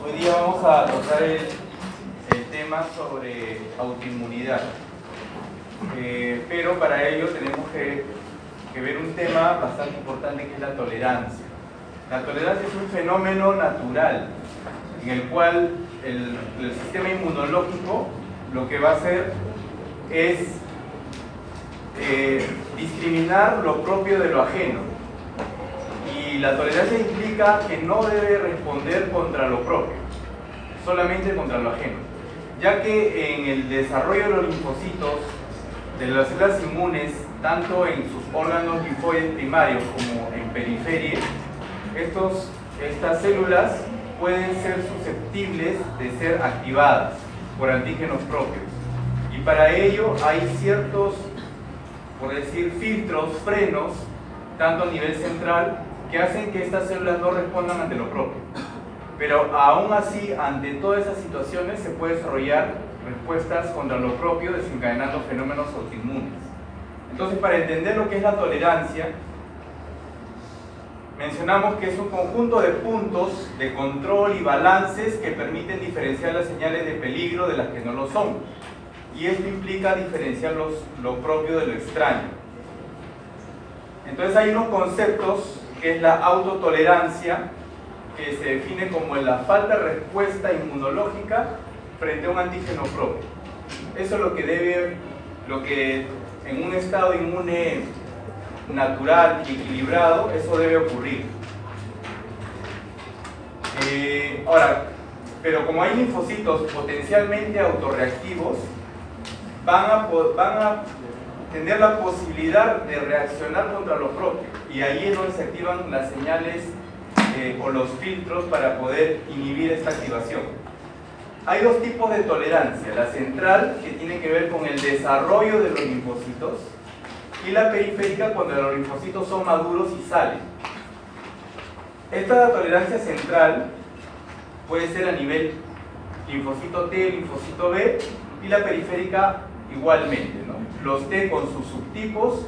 Hoy día vamos a tocar el tema sobre autoinmunidad, pero para ello tenemos que ver un tema bastante importante, que es la tolerancia. La tolerancia es un fenómeno natural en el cual el sistema inmunológico lo que va a hacer es discriminar lo propio de lo ajeno. Y la tolerancia implica que no debe responder contra lo propio, solamente contra lo ajeno, ya que en el desarrollo de los linfocitos, de las células inmunes, tanto en sus órganos linfoides primarios como en periferia, estas células pueden ser susceptibles de ser activadas por antígenos propios. Y para ello hay ciertos, por decir, filtros, frenos, tanto a nivel central, que hacen que estas células no respondan ante lo propio. Pero aún así, ante todas esas situaciones, se puede desarrollar respuestas contra lo propio, desencadenando fenómenos autoinmunes. Entonces, para entender lo que es la tolerancia, mencionamos que es un conjunto de puntos de control y balances que permiten diferenciar las señales de peligro de las que no lo son. Y esto implica diferenciar lo propio de lo extraño. Entonces hay unos conceptos, que es la autotolerancia, que se define como la falta de respuesta inmunológica frente a un antígeno propio. Eso es lo que en un estado inmune natural y equilibrado, eso debe ocurrir. Ahora, pero como hay linfocitos potencialmente autorreactivos, van a tener la posibilidad de reaccionar contra lo propio, y ahí es donde se activan las señales o los filtros para poder inhibir esta activación. Hay dos tipos de tolerancia: la central, que tiene que ver con el desarrollo de los linfocitos, y la periférica, cuando los linfocitos son maduros y salen. Esta tolerancia central puede ser a nivel linfocito T, linfocito B, y la periférica igualmente, ¿no? Los T con sus subtipos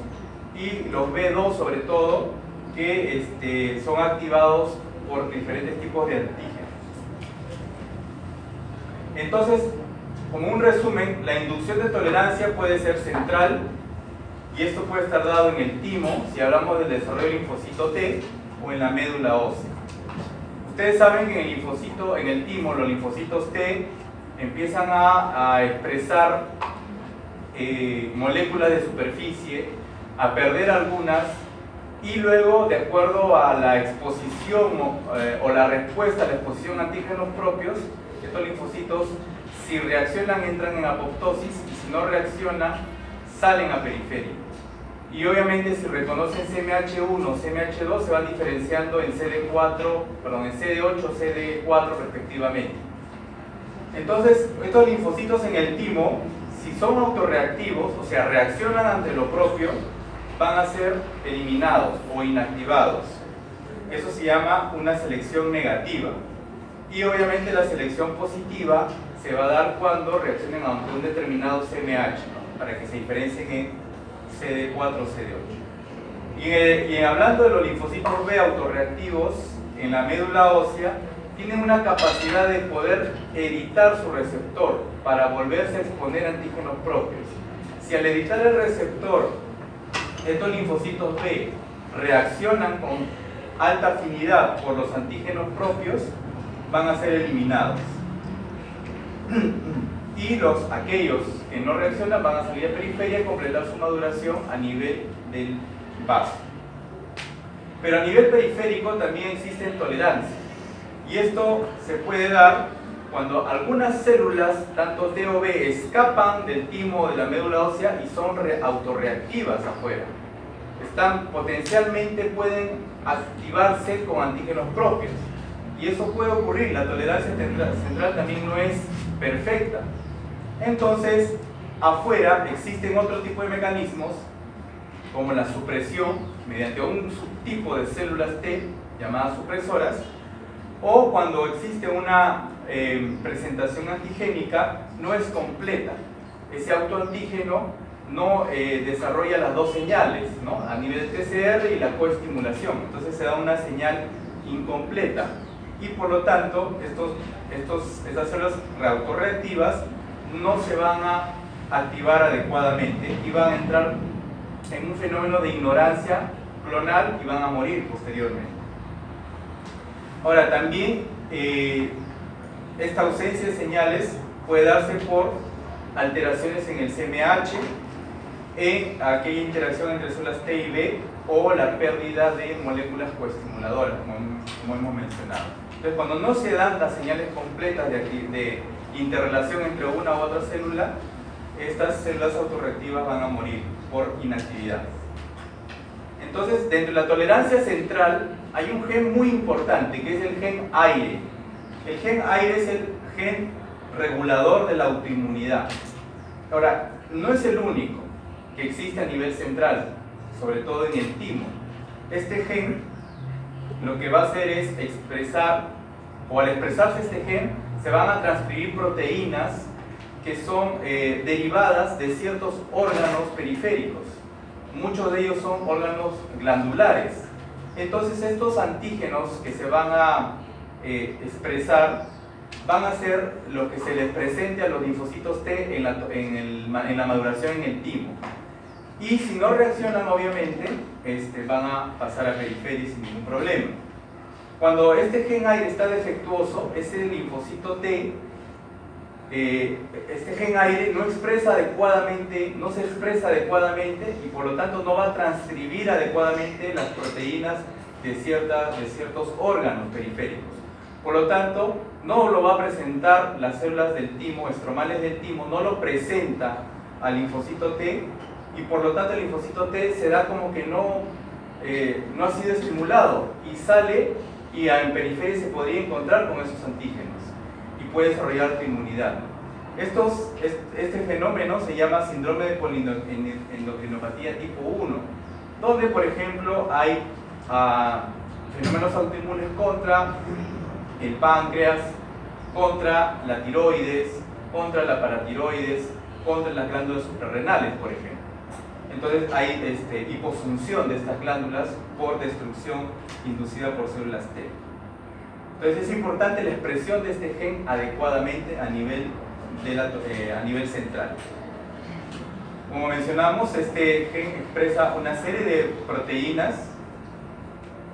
y los B2 sobre todo, que son activados por diferentes tipos de antígenos. Entonces, como un resumen, la inducción de tolerancia puede ser central, y esto puede estar dado en el timo, si hablamos del desarrollo del linfocito T, o en la médula ósea. Ustedes saben que en el timo, los linfocitos T empiezan a expresar moléculas de superficie, a perder algunas, y luego, de acuerdo a la exposición o la respuesta a la exposición a antígenos propios, estos linfocitos, si reaccionan, entran en apoptosis, y si no reaccionan, salen a periferia. Y obviamente, si reconocen CMH1 o CMH2, se van diferenciando en CD8, CD4 respectivamente. Entonces, estos linfocitos en el timo, si son autorreactivos, o sea, reaccionan ante lo propio, van a ser eliminados o inactivados. Eso se llama una selección negativa. Y obviamente la selección positiva se va a dar cuando reaccionen ante un determinado CMH, ¿no? Para que se diferencien en CD4 o CD8. Y hablando de los linfocitos B autorreactivos, en la médula ósea, tienen una capacidad de poder editar su receptor para volverse a exponer antígenos propios. Si al editar el receptor, estos linfocitos B reaccionan con alta afinidad por los antígenos propios, van a ser eliminados. Y aquellos que no reaccionan van a salir a periferia y completar su maduración a nivel del vaso. Pero a nivel periférico también existen tolerancias. Y esto se puede dar cuando algunas células, tanto T o B, escapan del timo de la médula ósea y son autorreactivas afuera. Potencialmente pueden activarse con antígenos propios. Y eso puede ocurrir. La tolerancia central también no es perfecta. Entonces, afuera existen otro tipo de mecanismos, como la supresión mediante un subtipo de células T llamadas supresoras, o cuando existe una presentación antigénica no es completa. Ese autoantígeno no desarrolla las dos señales, ¿no? A nivel TCR y la coestimulación. Entonces se da una señal incompleta. y por lo tanto estas células autorreactivas no se van a activar adecuadamente y van a entrar en un fenómeno de ignorancia clonal y van a morir posteriormente. Ahora, también esta ausencia de señales puede darse por alteraciones en el CMH, en aquella interacción entre células T y B, o la pérdida de moléculas coestimuladoras, como hemos mencionado. Entonces, cuando no se dan las señales completas de interrelación entre una u otra célula, estas células autorreactivas van a morir por inactividad. Entonces, dentro de la tolerancia central hay un gen muy importante, que es el gen aire. El gen aire es el gen regulador de la autoinmunidad. Ahora, no es el único que existe a nivel central, sobre todo en el timo. Este gen lo que va a hacer es expresar, o al expresarse este gen, se van a transcribir proteínas que son derivadas de ciertos órganos periféricos. Muchos de ellos son órganos glandulares. Entonces estos antígenos que se van a expresar van a ser lo que se les presente a los linfocitos T en la maduración en el timo. Y si no reaccionan, obviamente, van a pasar a periferia sin ningún problema. Cuando este gen aire está defectuoso, ese linfocito T, este gen aire no se expresa adecuadamente y por lo tanto no va a transcribir adecuadamente las proteínas de ciertos órganos periféricos. Por lo tanto, no lo va a presentar las células del timo, estromales del timo, no lo presenta al linfocito T, y por lo tanto el linfocito T se da como que no ha sido estimulado y sale, y en periferia se podría encontrar con esos antígenos y puede desarrollar autoinmunidad. Este fenómeno se llama síndrome de poliendocrinopatía tipo 1, donde por ejemplo hay fenómenos autoinmunes contra el páncreas, contra la tiroides, contra la paratiroides, contra las glándulas suprarrenales, por ejemplo. Entonces hay hipofunción de estas glándulas por destrucción inducida por células T. Entonces es importante la expresión de este gen adecuadamente a nivel central. Como mencionamos, este gen expresa una serie de proteínas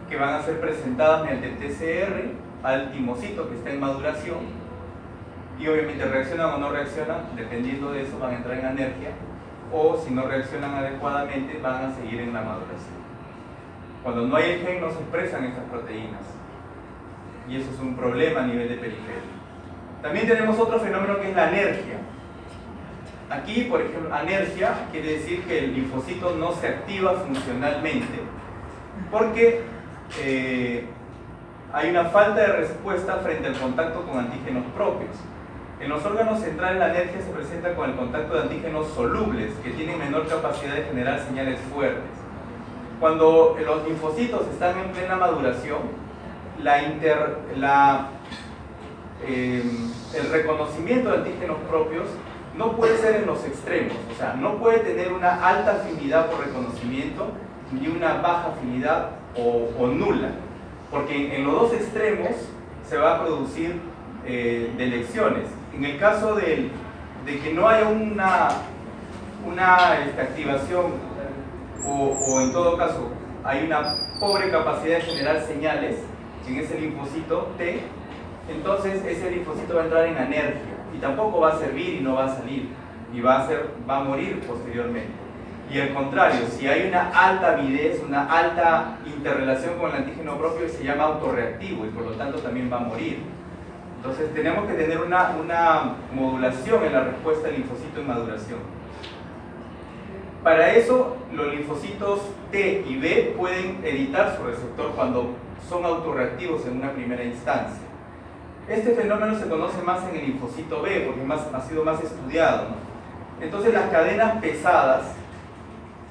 que van a ser presentadas mediante TCR al timocito que está en maduración, y obviamente reaccionan o no reaccionan, dependiendo de eso van a entrar en anergia, o si no reaccionan adecuadamente van a seguir en la maduración. Cuando no hay el gen no se expresan estas proteínas, y eso es un problema a nivel de periferia. También tenemos otro fenómeno que es la anergia. Aquí, por ejemplo, anergia quiere decir que el linfocito no se activa funcionalmente porque hay una falta de respuesta frente al contacto con antígenos propios. En los órganos centrales la anergia se presenta con el contacto de antígenos solubles que tienen menor capacidad de generar señales fuertes. Cuando los linfocitos están en plena maduración, el reconocimiento de antígenos propios no puede ser en los extremos, o sea, no puede tener una alta afinidad por reconocimiento ni una baja afinidad o nula, porque en los dos extremos se va a producir delecciones. En el caso de que no haya una activación o en todo caso hay una pobre capacidad de generar señales en ese linfocito T, entonces ese linfocito va a entrar en anergia y tampoco va a servir y no va a salir y va a morir posteriormente. Y al contrario, si hay una alta avidez, una alta interrelación con el antígeno propio, se llama autorreactivo y por lo tanto también va a morir. Entonces tenemos que tener una modulación en la respuesta del linfocito en maduración. Para eso, los linfocitos T y B pueden editar su receptor cuando son autorreactivos en una primera instancia. Este fenómeno se conoce más en el linfocito B porque ha sido más estudiado, ¿no? Entonces las cadenas pesadas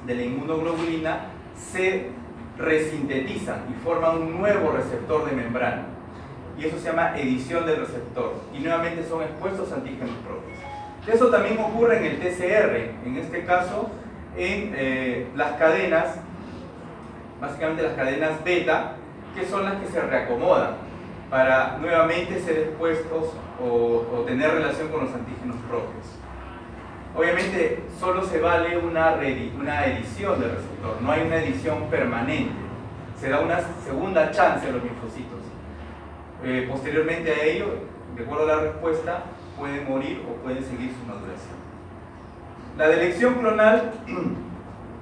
de la inmunoglobulina se resintetizan y forman un nuevo receptor de membrana. Y eso se llama edición del receptor. Y nuevamente son expuestos a antígenos propios. Eso también ocurre en el TCR, en este caso en las cadenas, básicamente las cadenas beta, que son las que se reacomodan. para nuevamente ser expuestos o tener relación con los antígenos propios. Obviamente solo se vale una edición del receptor, no hay una edición permanente, se da una segunda chance a los linfocitos. Posteriormente a ello, de acuerdo a la respuesta, pueden morir o pueden seguir su maduración. La delección clonal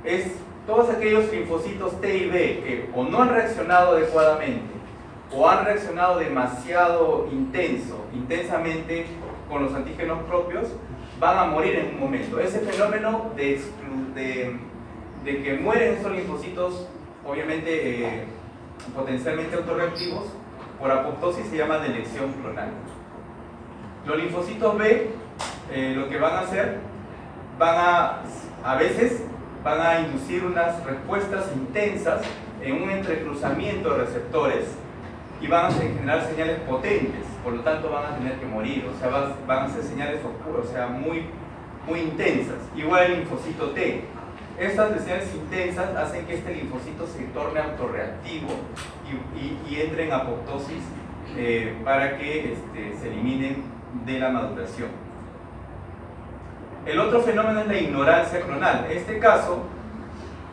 es todos aquellos linfocitos T y B que o no han reaccionado adecuadamente o han reaccionado demasiado intensamente con los antígenos propios, van a morir en un momento. Ese fenómeno de que mueren estos linfocitos, obviamente potencialmente autorreactivos, por apoptosis se llama delección clonal. Los linfocitos B, lo que van a hacer, a veces van a inducir unas respuestas intensas en un entrecruzamiento de receptores y van a generar señales potentes, por lo tanto van a tener que morir, o sea, van a ser señales oscuras, o sea, muy intensas. Igual el linfocito T. Estas señales intensas hacen que este linfocito se torne autorreactivo y entre en apoptosis para que se eliminen de la maduración. El otro fenómeno es la ignorancia clonal. En este caso,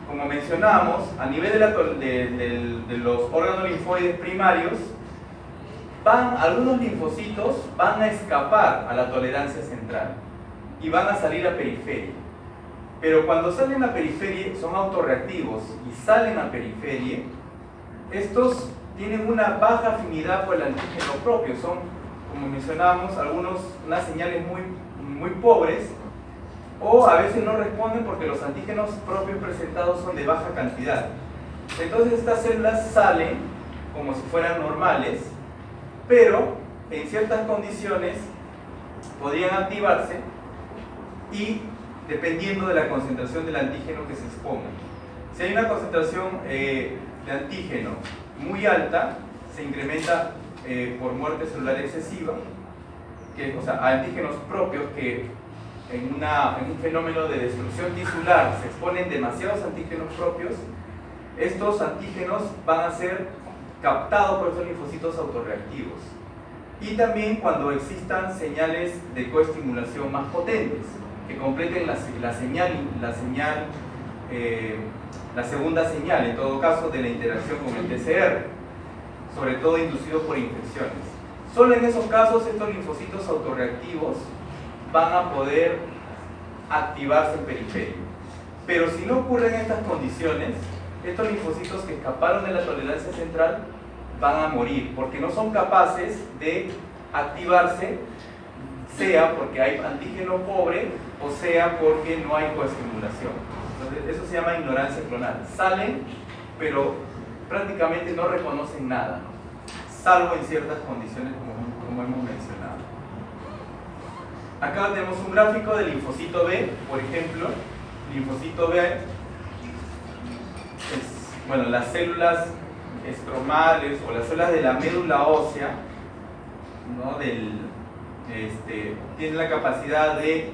como mencionábamos, a nivel de los órganos linfoides primarios, algunos linfocitos van a escapar a la tolerancia central y van a salir a periferia. Pero cuando salen a periferia son autorreactivos y salen a periferia, estos tienen una baja afinidad por el antígeno propio. Son, como mencionábamos, unas señales muy pobres, o a veces no responden porque los antígenos propios presentados son de baja cantidad. Entonces estas células salen como si fueran normales, pero en ciertas condiciones podrían activarse y dependiendo de la concentración del antígeno que se exponga. Si hay una concentración de antígeno muy alta, se incrementa por muerte celular excesiva, o sea, antígenos propios que en un fenómeno de destrucción tisular se exponen demasiados antígenos propios. Estos antígenos van a ser captados por estos linfocitos autorreactivos. Y también cuando existan señales de coestimulación más potentes, que completen la segunda señal, en todo caso, de la interacción con el TCR, sobre todo inducido por infecciones. Solo en esos casos estos linfocitos autorreactivos van a poder activarse en periferia. Pero si no ocurren estas condiciones, estos linfocitos que escaparon de la tolerancia central van a morir, porque no son capaces de activarse, sea porque hay antígeno pobre o sea porque no hay coestimulación. Entonces, eso se llama ignorancia clonal. Salen, pero prácticamente no reconocen nada, ¿no? Salvo en ciertas condiciones como hemos mencionado. Acá tenemos un gráfico del linfocito B, por ejemplo. Linfocito B es, las células estromales o las células de la médula ósea, ¿no? Tienen la capacidad de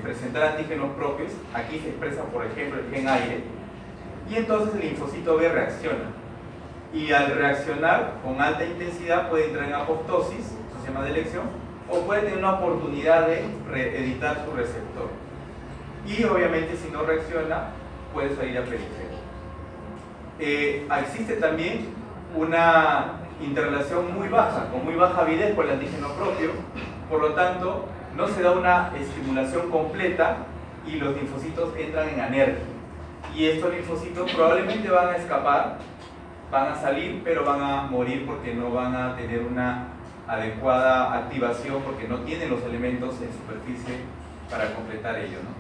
presentar antígenos propios. Aquí se expresa, por ejemplo, el gen aire, y entonces el linfocito B reacciona, y al reaccionar con alta intensidad puede entrar en apoptosis, eso se llama delección, o puede tener una oportunidad de reeditar su receptor, y obviamente si no reacciona puede salir a periferia. Existe también una interrelación muy baja, con muy baja avidez por el antígeno propio, por lo tanto no se da una estimulación completa y los linfocitos entran en anergia, y estos linfocitos probablemente van a escapar, van a salir, pero van a morir porque no van a tener una adecuada activación, porque no tienen los elementos en superficie para completar ello, ¿no?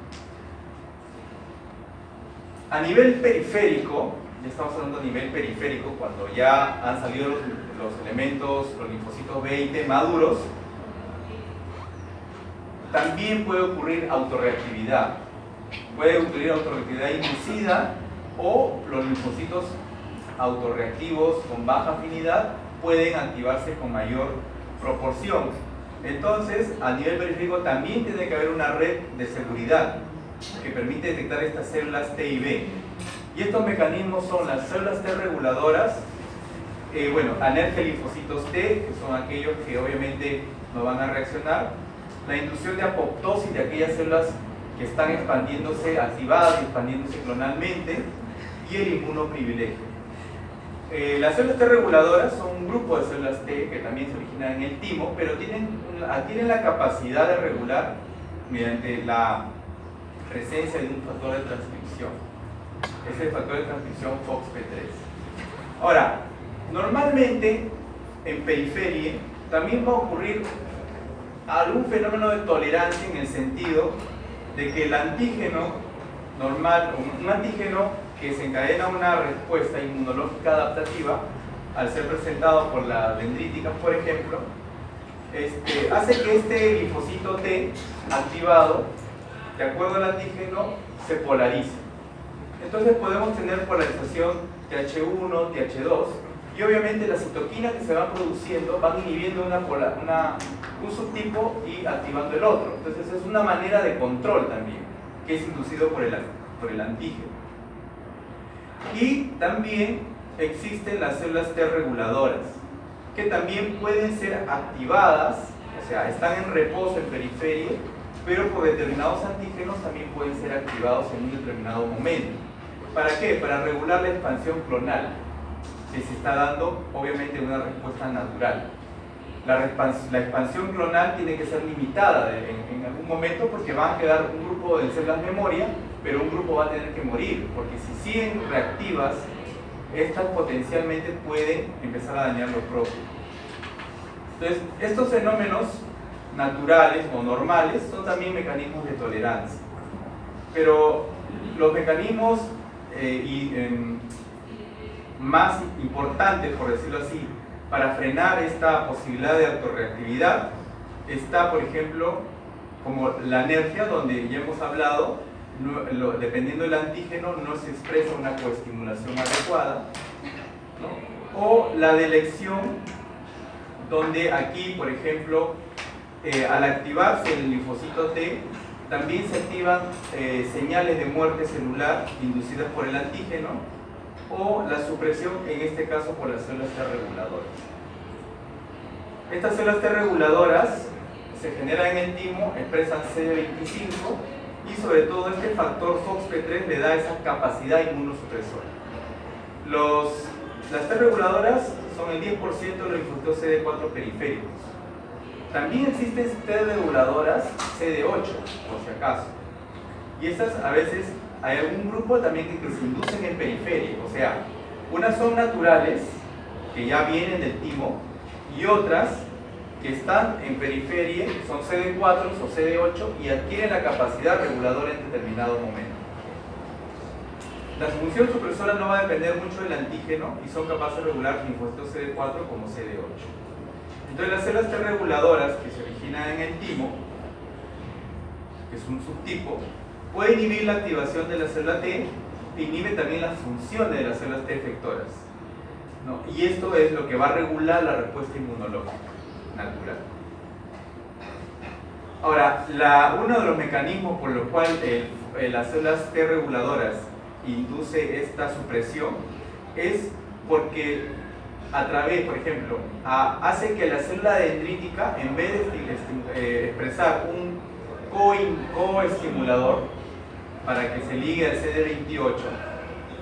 A nivel periférico, ya estamos hablando a nivel periférico, cuando ya han salido los elementos, los linfocitos B y T maduros, también puede ocurrir autorreactividad. Puede ocurrir autorreactividad inducida, o los linfocitos autorreactivos con baja afinidad pueden activarse con mayor proporción. Entonces, a nivel periférico también tiene que haber una red de seguridad que permite detectar estas células T y B. Y estos mecanismos son las células T reguladoras, bueno, anergia de linfocitos T, que son aquellos que obviamente no van a reaccionar. La inducción de apoptosis de aquellas células que están expandiéndose, activadas y expandiéndose clonalmente. Y el inmunoprivilegio. Las células T reguladoras son un grupo de células T que también se originan en el timo, pero tienen la capacidad de regular mediante la presencia de un factor de transcripción. Es el factor de transcripción FOXP3. Ahora, normalmente en periferia también va a ocurrir algún fenómeno de tolerancia en el sentido de que el antígeno normal, un antígeno que desencadena una respuesta inmunológica adaptativa, al ser presentado por la dendrítica, por ejemplo, hace que este linfocito T activado, de acuerdo al antígeno, se polarice. Entonces podemos tener polarización TH1, TH2, y obviamente las citoquinas que se van produciendo van inhibiendo un subtipo y activando el otro. Entonces es una manera de control también, que es inducido por el antígeno. Y también existen las células T reguladoras, que también pueden ser activadas, o sea, están en reposo en periferia, pero por determinados antígenos también pueden ser activados en un determinado momento. ¿Para qué? Para regular la expansión clonal, que se está dando obviamente una respuesta natural. La expansión clonal tiene que ser limitada en algún momento, porque van a quedar un grupo de células memoria, pero un grupo va a tener que morir, porque si siguen reactivas, estas potencialmente pueden empezar a dañar lo propio. Entonces, estos fenómenos naturales o normales son también mecanismos de tolerancia, pero los mecanismos más importantes, por decirlo así, para frenar esta posibilidad de autorreactividad está, por ejemplo, como la anergia, donde ya hemos hablado, dependiendo del antígeno no se expresa una coestimulación adecuada, ¿no? O la delección, donde aquí, por ejemplo, al activarse el linfocito T, también se activan señales de muerte celular inducidas por el antígeno, o la supresión, en este caso, por las células T reguladoras. Estas células T reguladoras se generan en el timo, expresan CD25, y sobre todo este factor FOXP3 le da esa capacidad inmunosupresora. Las T reguladoras son el 10% de los linfocitos CD4 periféricos. También existen T reguladoras CD8, por si acaso. Y estas a veces hay algún grupo también que se inducen en periferia. O sea, unas son naturales, que ya vienen del timo, y otras que están en periferia, son CD4 o CD8 y adquieren la capacidad reguladora en determinado momento. La función supresora no va a depender mucho del antígeno y son capaces de regular linfocitos CD4 como CD8. Entonces las células T reguladoras que se originan en el timo, que es un subtipo, puede inhibir la activación de la célula T e inhibe también las funciones de las células T efectoras, ¿no? Y esto es lo que va a regular la respuesta inmunológica natural. Ahora, uno de los mecanismos por los cuales las células T reguladoras induce esta supresión es porque a través, por ejemplo, hace que la célula dendrítica, en vez de expresar un coestimulador para que se ligue al CD28,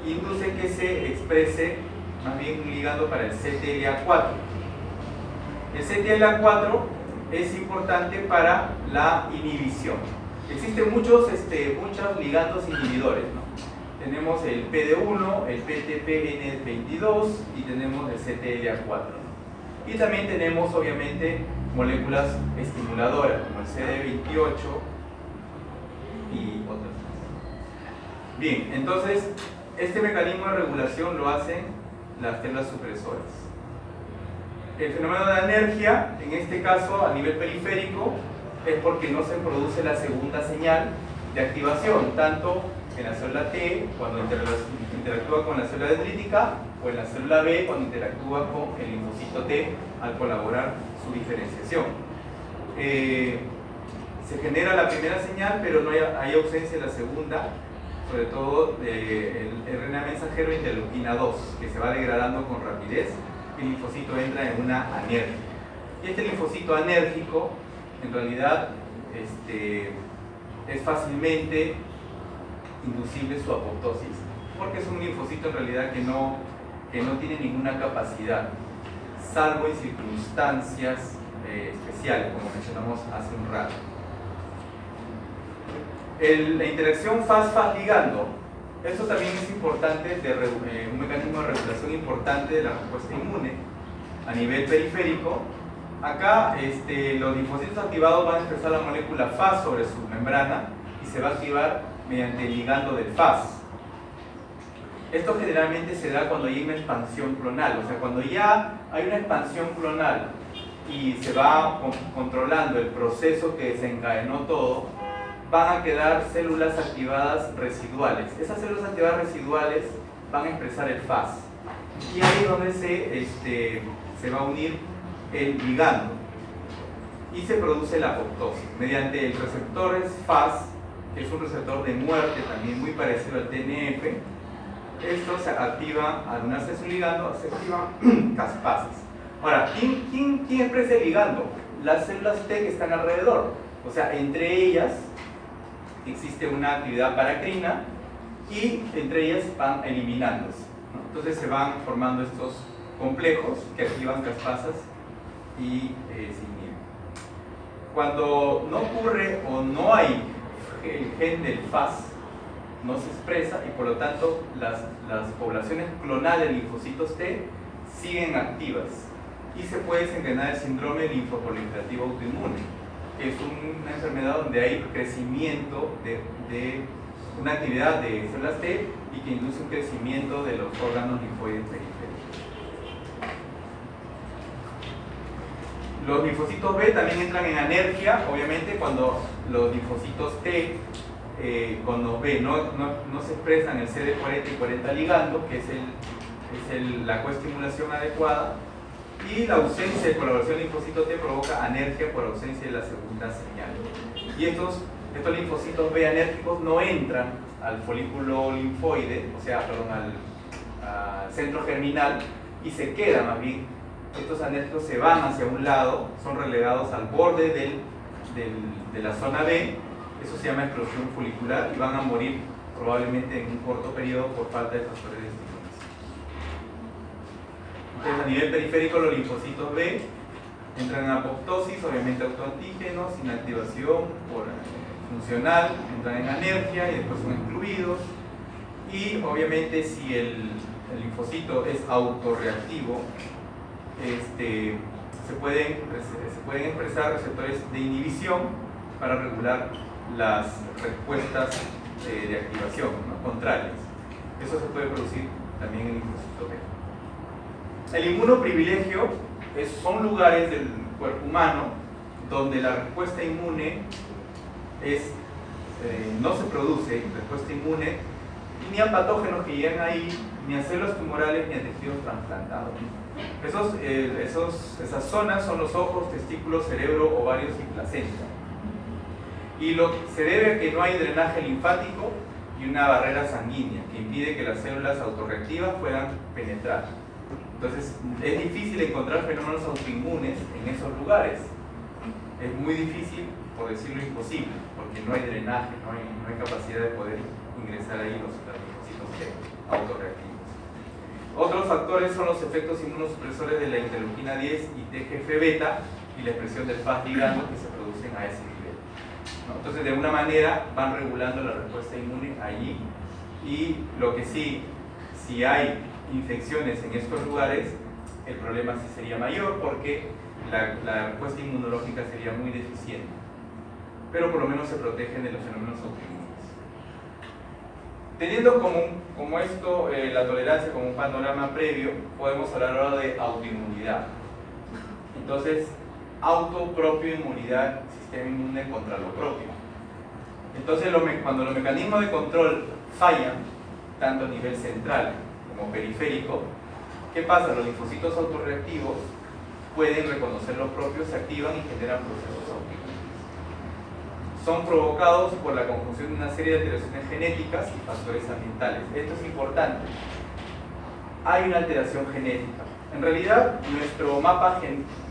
induce que se exprese más bien un ligando para el CTLA4. El CTLA4 es importante para la inhibición. Existen muchos ligandos inhibidores, ¿no? Tenemos el PD1, el PTPN22 y tenemos el CTLA4, ¿no? Y también tenemos obviamente moléculas estimuladoras como el CD28 y otras más. Bien, entonces este mecanismo de regulación lo hacen las células supresoras. El fenómeno de anergia, en este caso a nivel periférico, es porque no se produce la segunda señal de activación, tanto en la célula T cuando interactúa con la célula dendrítica, o en la célula B cuando interactúa con el linfocito T al colaborar su diferenciación. Se genera la primera señal, pero no hay ausencia de la segunda, sobre todo del RNA mensajero interleuquina 2, que se va degradando con rapidez el linfocito entra en una anergia. Y este linfocito anérgico, en realidad, es fácilmente inducible su apoptosis, porque es un linfocito en realidad que no tiene ninguna capacidad, salvo en circunstancias especiales, como mencionamos hace un rato. La interacción FAS-FAS ligando, esto también es importante, un mecanismo de regulación importante de la respuesta inmune a nivel periférico. Acá los linfocitos activados van a expresar la molécula FAS sobre su membrana y se va a activar mediante el ligando del FAS. Esto generalmente se da cuando hay una expansión clonal, o sea, cuando ya hay una expansión clonal y se va controlando el proceso que desencadenó todo, van a quedar células activadas residuales. Esas células activadas residuales van a expresar el FAS. Y ahí es donde se va a unir el ligando y se produce la apoptosis mediante el receptor FAS, que es un receptor de muerte también muy parecido al TNF. Esto se activa al unirse su ligando, se activan caspases. Ahora, ¿quién expresa el ligando? Las células T que están alrededor. O sea, entre ellas existe una actividad paracrina y entre ellas van eliminándose, ¿no? Entonces se van formando estos complejos que activan caspasas y se inhiben. Cuando no ocurre o no hay el gen del FAS, no se expresa y por lo tanto las poblaciones clonales de linfocitos T siguen activas y se puede desencadenar el síndrome linfoproliferativo autoinmune, que es una enfermedad donde hay crecimiento de una actividad de células T y que induce un crecimiento de los órganos linfoides periféricos. Los linfocitos B también entran en anergia, obviamente cuando los linfocitos T con los B no se expresan el CD40 y 40 ligando, que es la coestimulación adecuada, y la ausencia de colaboración del linfocito T provoca anergia por ausencia de la segunda señal. Y estos linfocitos B anérgicos no entran al folículo linfoide, o sea, perdón, al centro germinal, y se quedan más bien. Estos anérgicos se van hacia un lado, son relegados al borde de la zona B. Eso se llama explosión folicular y van a morir probablemente en un corto periodo por falta de factores de estimulación. Entonces, a nivel periférico, los linfocitos B entran en apoptosis, obviamente autoantígenos, inactivación funcional, entran en anergia y después son excluidos. Y obviamente, si el linfocito es autorreactivo, se pueden expresar receptores de inhibición para regular las respuestas de activación, ¿no?, contrarias. Eso se puede producir también en el linfocito B. El inmunoprivilegio son lugares del cuerpo humano donde la respuesta inmune no se produce respuesta inmune ni a patógenos que llegan ahí, ni a células tumorales, ni a tejidos trasplantados. Esas zonas son los ojos, testículos, cerebro, ovarios y placenta. Y se debe a que no hay drenaje linfático y una barrera sanguínea que impide que las células autorreactivas puedan penetrar. Entonces, es difícil encontrar fenómenos autoinmunes en esos lugares. Es muy difícil, por decirlo imposible, porque no hay drenaje, no hay capacidad de poder ingresar ahí los linfocitos autorreactivos. Otros factores son los efectos inmunosupresores de la interleuquina 10 y TGF-beta y la expresión del FAS ligando que se producen a ese nivel, ¿no? Entonces, de alguna manera van regulando la respuesta inmune allí, y lo que sí, si hay infecciones en estos lugares, el problema sí sería mayor porque la respuesta inmunológica sería muy deficiente, pero por lo menos se protegen de los fenómenos autoinmunes. Teniendo como esto la tolerancia como un panorama previo, podemos hablar ahora de autoinmunidad. Entonces, propio inmunidad, sistema inmune contra lo propio. Entonces, cuando los mecanismos de control fallan, tanto a nivel central como periférico, ¿qué pasa? Los linfocitos autorreactivos pueden reconocer los propios, se activan y generan procesos autoinmunes. Son provocados por la conjunción de una serie de alteraciones genéticas y factores ambientales. Esto es importante. Hay una alteración genética. En realidad, nuestro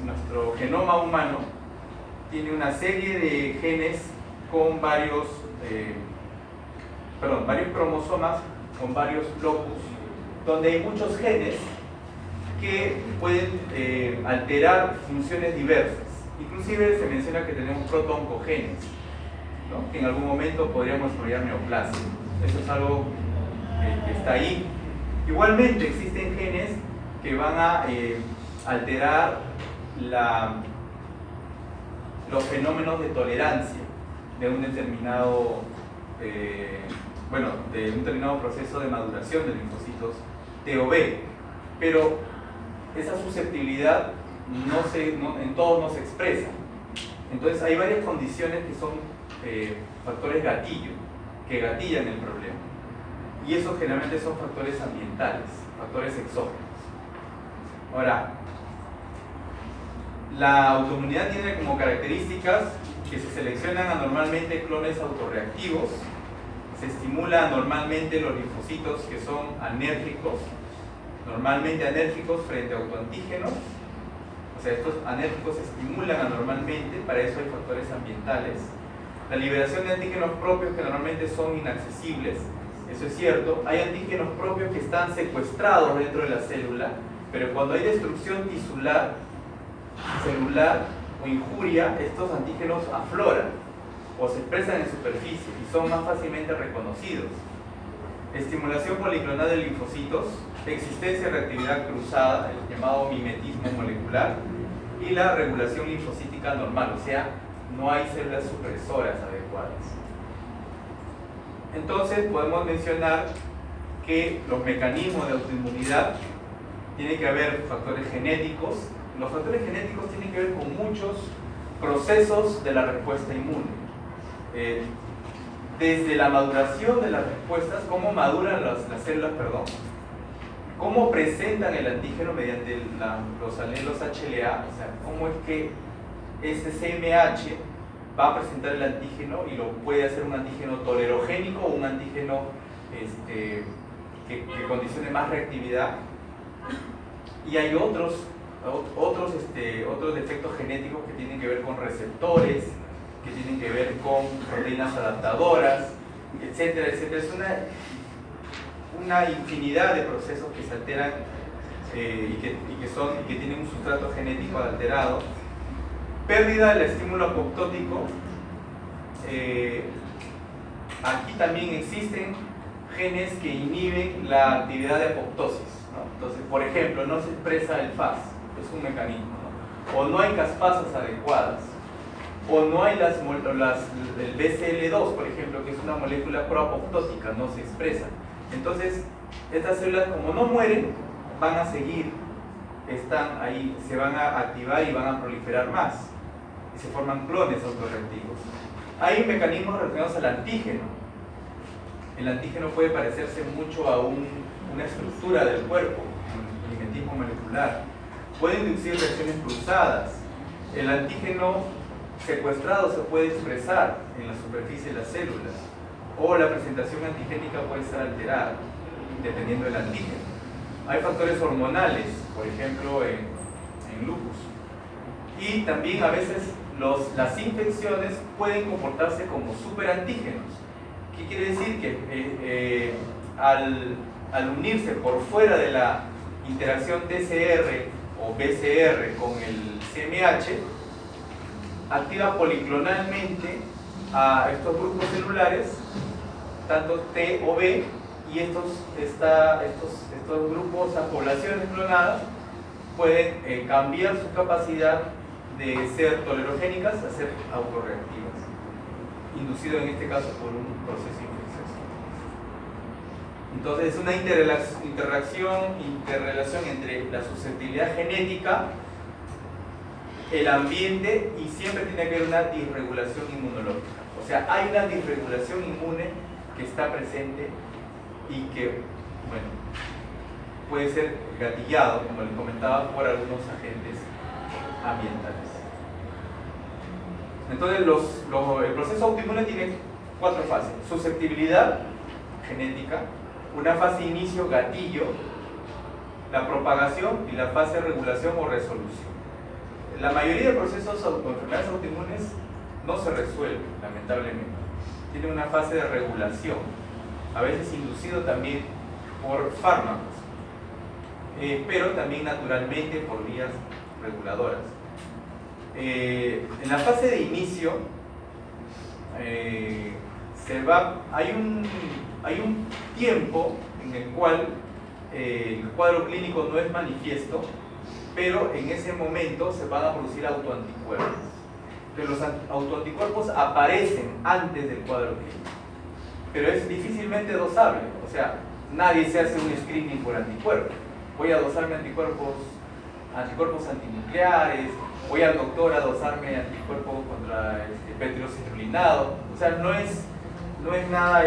nuestro genoma humano tiene una serie de genes con varios cromosomas, con varios locus, donde hay muchos genes que pueden alterar funciones diversas. Inclusive se menciona que tenemos protooncogenes, ¿no? Que en algún momento podríamos desarrollar neoplasia. Eso es algo que está ahí. Igualmente existen genes que van a alterar los fenómenos de tolerancia de un determinado proceso de maduración de linfocitos T o B, pero esa susceptibilidad en todos no se expresa. Entonces hay varias condiciones que son factores gatillo, que gatillan el problema, y esos generalmente son factores ambientales, factores exógenos. Ahora, la autoinmunidad tiene como características que se seleccionan anormalmente clones autorreactivos, se estimulan anormalmente los linfocitos que son anérgicos, normalmente anérgicos frente a autoantígenos. O sea, estos anérgicos se estimulan anormalmente, para eso hay factores ambientales. La liberación de antígenos propios que normalmente son inaccesibles, eso es cierto. Hay antígenos propios que están secuestrados dentro de la célula, pero cuando hay destrucción tisular, celular o injuria, estos antígenos afloran o se expresan en superficie y son más fácilmente reconocidos. Estimulación policlonal de linfocitos, existencia de reactividad cruzada, el llamado mimetismo molecular, y la regulación linfocítica normal, o sea, no hay células supresoras adecuadas. Entonces podemos mencionar que los mecanismos de autoinmunidad tiene que haber factores genéticos. Los factores genéticos tienen que ver con muchos procesos de la respuesta inmune. Desde la maduración de las respuestas, cómo maduran las células, cómo presentan el antígeno mediante los alelos HLA, o sea, cómo es que ese CMH va a presentar el antígeno y lo puede hacer un antígeno tolerogénico o un antígeno que condicione más reactividad. Y hay otros defectos genéticos que tienen que ver con receptores, que tienen que ver con proteínas adaptadoras, etcétera, etcétera. Es una infinidad de procesos que se alteran y que tienen un sustrato genético alterado. Pérdida del estímulo apoptótico. Aquí también existen genes que inhiben la actividad de apoptosis, ¿no? Entonces, por ejemplo, no se expresa el FAS, es un mecanismo, ¿no? O no hay caspasas adecuadas, o no hay el BCL2, por ejemplo, que es una molécula proapoptótica, no se expresa. Entonces, estas células, como no mueren, van a seguir, están ahí, se van a activar y van a proliferar más, y se forman clones autorreactivos. Hay mecanismos relacionados al antígeno. El antígeno puede parecerse mucho a una estructura del cuerpo, el mimetismo molecular. Puede inducir reacciones cruzadas. El antígeno secuestrado se puede expresar en la superficie de las células, o la presentación antigénica puede estar alterada, dependiendo del antígeno. Hay factores hormonales, por ejemplo, en lupus. Y también a veces las infecciones pueden comportarse como superantígenos. ¿Qué quiere decir? Que al unirse por fuera de la interacción TCR o BCR con el CMH, activa policlonalmente a estos grupos celulares, tanto T o B, y estos grupos, esas poblaciones clonadas, pueden cambiar su capacidad de ser tolerogénicas a ser autorreactivas, inducido en este caso por un proceso infeccioso. Entonces es una interrelación entre la susceptibilidad genética, el ambiente, y siempre tiene que haber una disregulación inmunológica. O sea, hay una disregulación inmune que está presente y que, bueno, puede ser gatillado, como les comentaba, por algunos agentes ambientales. Entonces, el proceso autoinmune tiene 4 fases: susceptibilidad genética, una fase inicio gatillo, la propagación y la fase de regulación o resolución. La mayoría de procesos de enfermedades autoinmunes no se resuelven, lamentablemente. Tienen una fase de regulación, a veces inducido también por fármacos, pero también naturalmente por vías reguladoras. En la fase de inicio hay un tiempo en el cual el cuadro clínico no es manifiesto, pero en ese momento se van a producir autoanticuerpos. Pero los autoanticuerpos aparecen antes del cuadro clínico, pero es difícilmente dosable, o sea, nadie se hace un screening por anticuerpos. Voy a dosarme anticuerpos antinucleares, voy al doctor a dosarme anticuerpos contra petrocirculinado, o sea, no es nada,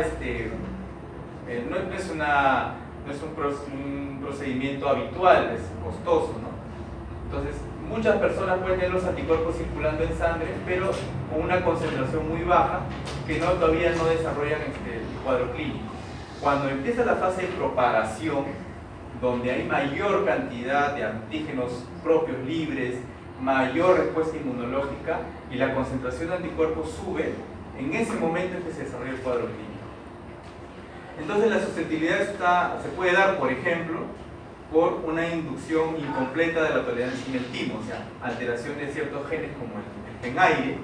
no es un procedimiento habitual, es costoso, ¿no? Entonces, muchas personas pueden tener los anticuerpos circulando en sangre, pero con una concentración muy baja, que todavía no desarrollan el cuadro clínico. Cuando empieza la fase de propagación, donde hay mayor cantidad de antígenos propios libres, mayor respuesta inmunológica y la concentración de anticuerpos sube, en ese momento es que se desarrolla el cuadro clínico. Entonces la susceptibilidad se puede dar, por ejemplo, por una inducción incompleta de la tolerancia en el timo, o sea, alteración de ciertos genes como el gen aire,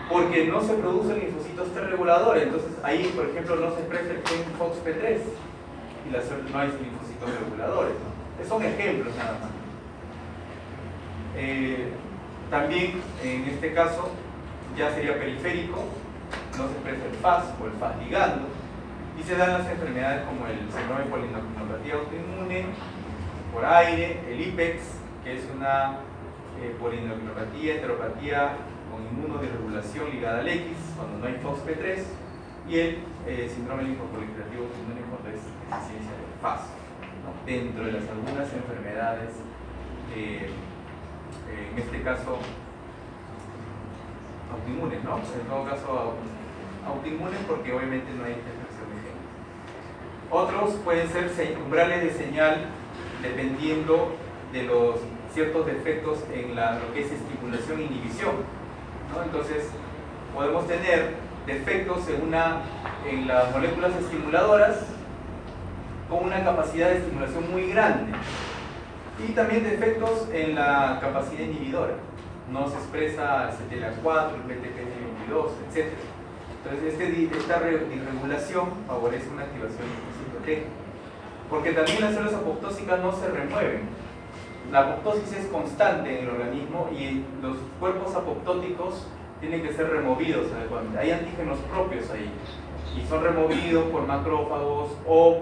porque no se producen linfocitos T reguladores. Entonces ahí, por ejemplo, no se expresa el gen FOXP3 y no hay linfocitos reguladores, ¿no? Son ejemplos nada más. También en este caso ya sería periférico, no se expresa el FAS o el FAS ligando, y se dan las enfermedades como el síndrome de polineuropatía autoinmune por aire, el IPEX, que es una polineuropatía, enteropatía con inmunodisregulación ligada al X cuando no hay FOXP3, y el síndrome linfoproliferativos autoinmune cuando es deficiencia del FAS, ¿no? Dentro de las algunas enfermedades, en este caso autoinmunes, ¿no? En todo caso autoinmunes, porque obviamente no hay expresión de genes. Otros pueden ser umbrales de señal dependiendo de los ciertos defectos en lo que es estimulación e inhibición, ¿no? Entonces podemos tener defectos en las moléculas estimuladoras con una capacidad de estimulación muy grande, y también defectos en la capacidad inhibidora. No se expresa el CTLA4, el PTP22, etc. Entonces esta disregulación favorece una activación del linfocito T, porque también las células apoptósicas no se remueven. La apoptosis es constante en el organismo y los cuerpos apoptóticos tienen que ser removidos adecuadamente. Hay antígenos propios ahí y son removidos por macrófagos o